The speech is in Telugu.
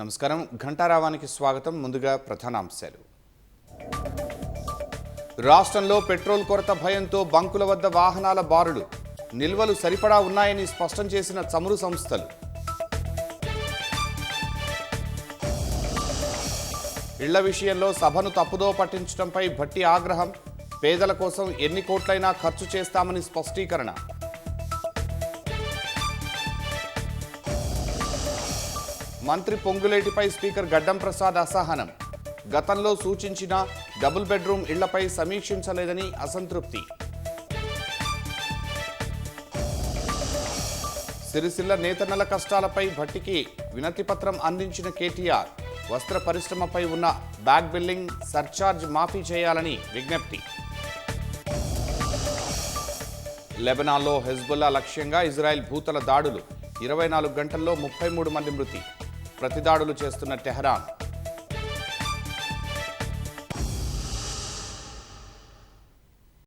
నమస్కారం. ఘంటారావానికి స్వాగతం. ముందుగా ప్రధానాంశాలు. రాష్ట్రంలో పెట్రోల్ కొరత భయంతో బంకుల వద్ద వాహనాల బారులు. నిల్వలు సరిపడా ఉన్నాయని స్పష్టం చేసిన చమురు సంస్థలు. ఇళ్ల విషయంలో సభను తప్పుదో పట్టించడంపై భట్టి ఆగ్రహం. పేదల కోసం ఎన్ని కోట్లైనా ఖర్చు చేస్తామని స్పష్టీకరణ. మంత్రి పొంగులేటిపై స్పీకర్ గడ్డం ప్రసాద్ అసహనం. గతంలో సూచించిన డబుల్ బెడ్రూమ్ ఇళ్లపై సమీక్షించలేదని అసంతృప్తి. సిరిసిల్ల నేతన్నల కష్టాలపై భట్టికి వినతిపత్రం అందించిన కేటీఆర్. వస్త్ర పరిశ్రమపై ఉన్న బ్యాక్ బిల్లింగ్ సర్చార్జ్ మాఫీ చేయాలని విజ్ఞప్తి. లెబనాన్లో హెజ్బుల్లా లక్ష్యంగా ఇజ్రాయెల్ భూతల దాడులు. 24 గంటల్లో 33 మంది మృతి. ప్రతిదాడులు చేస్తున్న టెహరాన్.